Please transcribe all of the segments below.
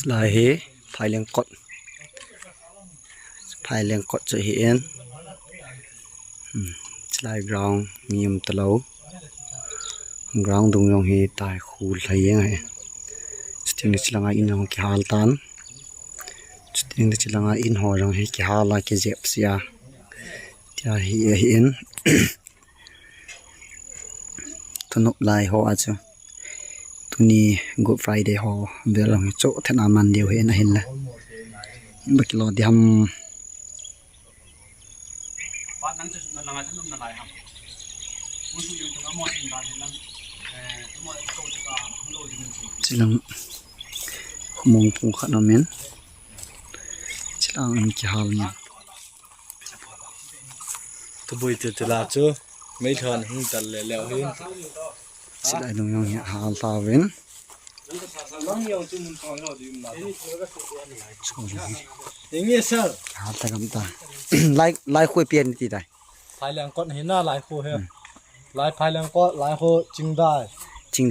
lại hế phải liền cọt cho hiện lại ground nghiêm tờ lâu ground dung yong he tai khu lai ngai sting chilanga in hong ki hal tan sting chilanga in ho rang he ki hala ke jep sia tia hi in tunop lai ho achu tuni good friday ho velong cho thana man deu he na hin la bakilo diam Pak nang nang num na lai ha musu yu tanga mo in ba nang mo to ka lo jin silang mong pung khat na men silang ki hal ni tu bui tu la chu mấy thon hung tal le leo hin silai dong yong hal ta wen nang yong chu mun thong lo dim la sorry nghe sao hal ta kam ta lai khoi pian ti dai phai lang con hin na lai khu he lai phai lang ko lai khu ching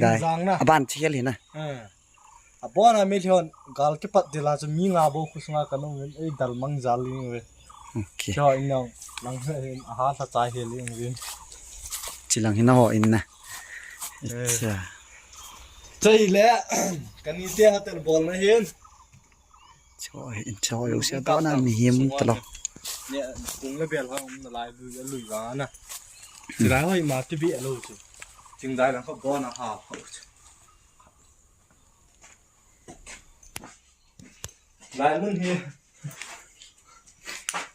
dai aban chel hin na a bo na me thon gal ke pat dila chu mi nga bo khusnga kanong ei dal mang zal li we okay cho in nong lang he a ha sa chai he ling win chilang hin na ho in na cha chai le kan ni te hatel bol na hin cho yo sia ta na mi him ta lo nè cũng là bèo không là lùi vào nè chỉ là hơi mà cái bịa luôn chứ chừng đây là không có nào hả lại muốn hi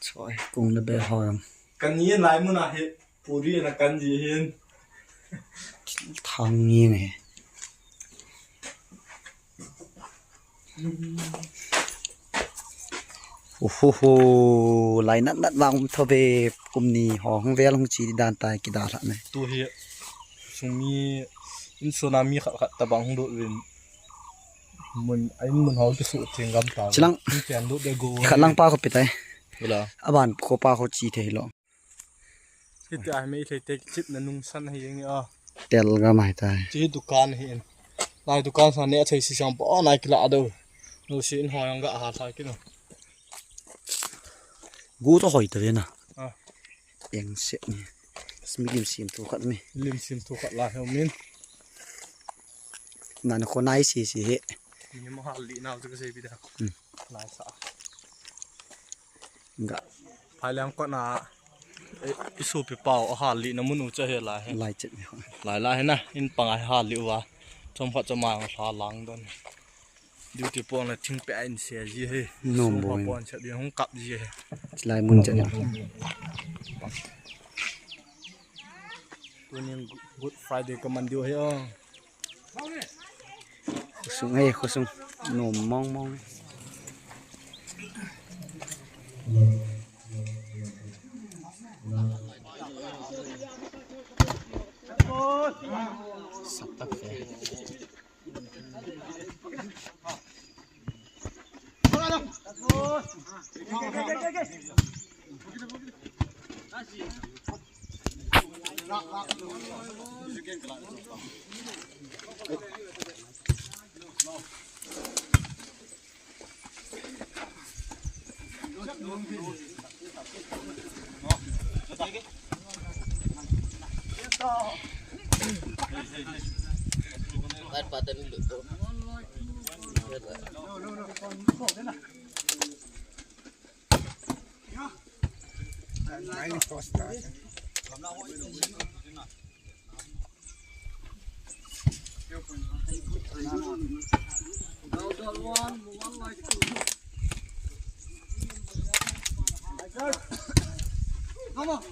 trời cùng là bè hòm cần nhiên lại muốn là hi phụ đi là cần gì hiền thằng nhiên này lại nát vang thô về cùng ni họ không về không chỉ đàn tài kỳ đàn này tu hi sung mi in tsunami khát ta bang hung độ lên mình anh mình hỏi cái sự thiền gam tao chỉ lăng thiền độ để go khát lăng pa có bị tay là bạn có pa có chỉ thế lo cái ai mấy thầy tết chip là nung săn hay gì à tel ga mai tai chỉ dukan hiền lại dukan sang nè thầy sử dụng bỏ này cái lạ đâu nó xin hỏi ông gạ hạt sai cái nào gu to hoi ta na à yang se ni smigim sim tu khat mi lim sim thu khát lại không min nan ko nai si he nhưng mà hạt lị nào cho cái gì bây giờ lại sợ ga phải làm con à cái số bị bảo hạt lị nó muốn uống hết lại lai chet lại nè in bằng ai hạt lị wa trong phát cho mà hạt lăng đó điều tiếp bọn là thinh bẹ in xe gì hết no boy bọn sẽ đi không cặp gì hết lai mun chet tôi nên good friday có mình điều hết không khusung hey khusung no mong sắp tắt về Come on.